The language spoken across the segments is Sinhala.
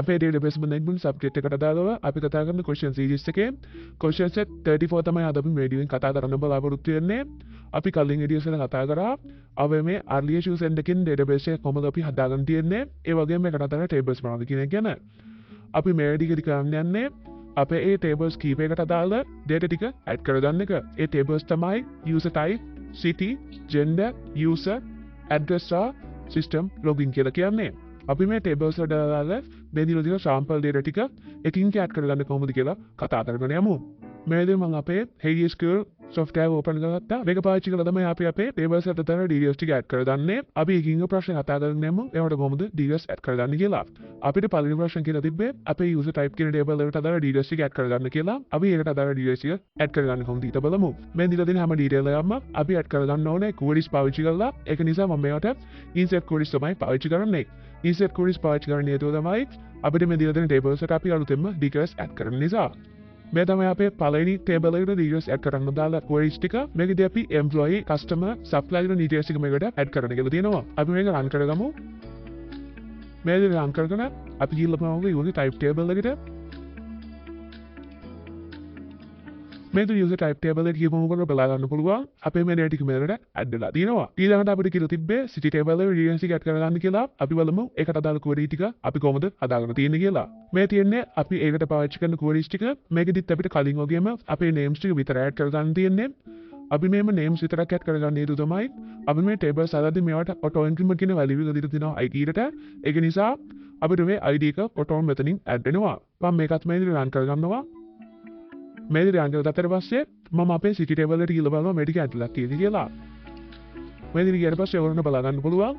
අපේ database management subject එකට අදාළව අපි කතා කරන question series එකේ question set 34 තමයි අද අපි මේ වීඩියෝෙන් කතා කරන්න බලාපොරොත්තු වෙන්නේ. අපි කලින් videos වල කතා කරා අපි මේ early issues end එකකින් database එක කොහොමද අපි හදාගන්න තියෙන්නේ. ඒ වගේම මේකට අදාළ tables මොනවද කියන එක ගැන. අපි මේ වීඩියෝ එක කරන්න යන්නේ අපේ ඒ tables කීපයකට අදාළ data ටික add කරගන්න එක. ඒ tables තමයි user type, city, gender, user, address සහ system login කියලා කියන්නේ. අපි මේ tables වලට අදාළ මේ දින sample data ටික එකින් add කරගන්න කොහොමද කියලා කතා කරගෙන යමු. මේ විදිහට මම අපේ HDSQL software open කරගත්තා. මේක පාවිච්චි කරලා තමයි අපි අපේ tables වලට අදාළ details ටික add කරගන්නේ. අපි එකින් ප්‍රශ්න කතා කරගෙන යමු. ඒවට කොහොමද details add කරගන්නේ කියලා. අපිට පළවෙනි ප්‍රශ්න කියලා තිබ්බේ අපේ user type කියන table එකට අදාළ details ටික add කරගන්න කියලා. අපි ඒකට අදාළ details ටික add කරගන්න කොහොමද ඊට බලමු. මේ දීලා තියෙන හැම detail එකක්ම අපි add කරගන්න ඕනේ queries පාවිච්චි කරලා. ඒක නිසා මම මේවට insert queries තමයි පාවිච්චි කරන්නේ. insert queries පාවිච්චි කරන හේතුව තමයි අපිට මේ දීලා තියෙන tables එකට අපි අලුතෙන්ම details add කරන නිසා. මේ තමයි අපේ පළවෙනි table එකට details add කරන්න දාලා queries ටික. මේකදී අපි employee, customer, supplier කියන details ටික මේකට add කරන්න කියලා තියෙනවා. අපි මේක run කරගමු. මේ විදිහට run කරගෙන අපි ගිහිල්ලා බලමු user type table එකට. මේ user type table එක කියවමු කරලා බලා ගන්න පුළුවන්. අපේ මේ data ටික මෙතනට add වෙලා තියෙනවා. ඊළඟට අපිට කියලා තිබ්බේ city table එකේ details ටික add කරගන්න කියලා. අපි බලමු ඒකට අදාළ query ටික අපි කොහොමද හදාගන්න තියෙන්නේ කියලා. මේ තියෙන්නේ අපි ඒකට පාවිච්චි කරන queries ටික. මේකෙදිත් අපිට කලින් වගේම අපේ names ටික විතර add කරගන්න තියෙන්නේ. අපි මේම names විතරක් add කරගන්න හේතුව තමයි අපි මේ tables හදද්දී මේවට auto increment කියන value එක දීලා තිනවා id එකට. ඒක නිසා අපිට මේ id එක auto මෙතනින් add වෙනවා. මම මේකත් මේ විදිහට run කරගන්නවා. මේ විදිහට run කරගත්තට පස්සේ මම අපේ city table එකට ගිහලා බලනවා මේ ටික add වෙලා තියෙන්නේ කියලා. මේ විදිහට ගියට පස්සේ ඔයගොල්ලන්ට බලා ගන්න පුළුවන්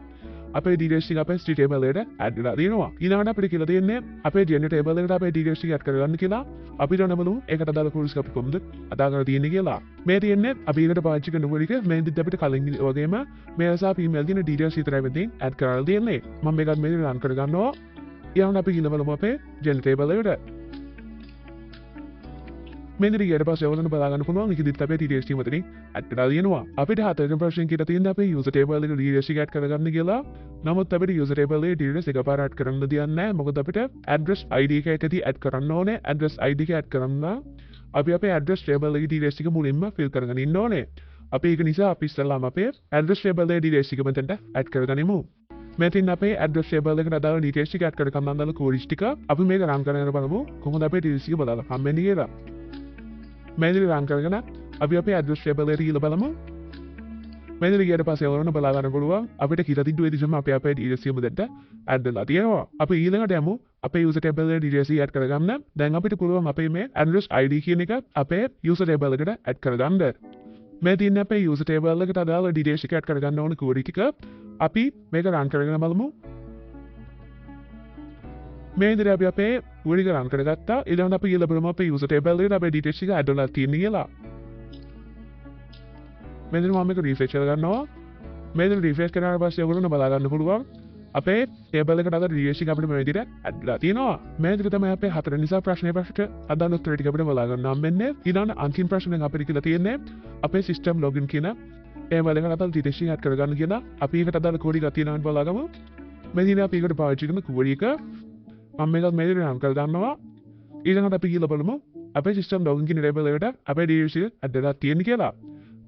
අපේ details ටික අපේ city table එකට add වෙලා තියෙනවා. ඊළඟට අපිට කියලා තියෙන්නේ අපේ gender table එකට අපේ details ටික add කරගන්න කියලා. අපිට ඕන බලමු ඒකට අදාළ queries අපි කොහොමද අදාගන්න තියෙන්නේ කියලා. මේ තියෙන්නේ අපි ඒකට පාවිච්චි කරන query එක. මේකෙදිත් අපිට කලින් වගේම male සහ female කියන details විතරයි මෙතෙන් add කරලා තියෙන්නේ. මම මේකත් මේ විදිහට run කරගන්නවා. ඊළඟට අපි ගිහලා බලමු අපේ gender table එකට. මේ විදිහට ගියට පස්සේ ඔයගොල්ලන්ට බලා ගන්න පුළුවන් මේකෙදිත් අපේ details ටික මෙතනින් add කරලා තියෙනවා. අපිට හතරවෙනි ප්‍රශ්නේ කියලා තියෙන්නේ අපේ user table එකේ details ටික add කරගන්න කියලා. නමුත් අපිට user table එකේ details එකපාර add කරන්න දෙයක් නැහැ. මොකද අපිට address id එකකදී add කරන්න ඕනේ. address id එක add කරන්න අපි අපේ address table එකේ details ටික මුලින්ම fill කරගෙන ඉන්න ඕනේ. අපි ඒක නිසා අපි ඉස්සෙල්ලාම අපේ address table එකේ details ටික මෙතනට add කරගනිමු. මෙතින් අපේ address table එකට අදාළ details ටික add කරගන්න අදාළ queries ටික අපි මේක run කරගෙන බලමු කොහොමද අපේ details ටික බලලා හම්බෙන්නේ කියලා. මේ විදිහට run කරගෙන අපි අපේ address table එකට ගිහලා බලමු. මේ විදිහට ගියට පස්සේ ඔයගොල්ලන්ට බලා ගන්න පුළුවන් අපිට කියලා තිබ්බ විදිහටම අපි අපේ details ටික මෙතනට add වෙලා තියෙනවා. අපි ඊළඟට යමු අපේ user table එකේ details add කරගන්න. දැන් අපිට පුළුවන් අපේ මේ address id කියන එක අපේ user table එකට add කරගන්න. මේ තියෙන අපේ user table එකට අදාළ details ටික add කරගන්න ඕන query ටික අපි මේක run කරගෙන බලමු. මේ විදිහට අපි අපේ query එක run කරගත්තා. ඊළඟට අපි ගිහලා බලමු අපේ user table එකට අපේ details ටික add වෙලා තියෙන්නේ කියලා. මේ විදිහට මම මේක refresh කරගන්නවා. මේ විදිහට refresh කරනාට පස්සේ ඔයගොල්ලෝ බලා ගන්න පුළුවන් අපේ table එකට අදාළ details ටික අපිට මේ විදිහට add වෙලා තියෙනවා. මේ විදිහට තමයි අපේ හතරවෙනි නිසා ප්‍රශ්නේ ප්‍රශ්නට අදාළ උත්තර ටික අපිට බලා ගන්න හම්බෙන්නේ. ඊළඟ අන්තිම ප්‍රශ්නෙන් අපිට කියලා තියෙන්නේ අපේ system login කියන ඒ වලකට අදාළ details ටික add කරගන්න කියලා. අපි ඒකට අදාළ query එකක් තියෙනවා බලාගමු. මේ විදිහට අපි ඒකට පාවිච්චි කරන query එක මම මේකත් මේ විදිහට run කරලා දානවා. ඊළඟට අපි ගිහලා බලමු අපේ system login කියන label එකට අපේ details ටික add වෙලා තියෙන්නේ කියලා.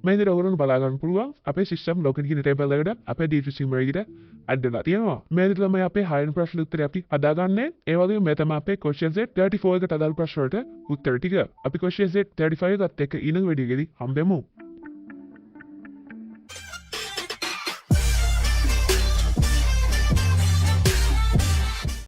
මේ විදිහට ඔයගොල්ලෝ බලා ගන්න පුළුවන් අපේ system login කියන label එකට අපේ details ටික මේ විදිහට add වෙලා තියෙනවා. මේ විදිහට තමයි අපේ 6 වෙනි ප්‍රශ්න උත්තරය අපි හදාගන්නේ. ඒ වගේම මේ තමයි අපේ question set 34 එකට අදාළ ප්‍රශ්න වලට උත්තර ටික. අපි question set 35 එකත් එක්ක ඊළඟ වීඩියෝ එකේදී හම්බෙමු.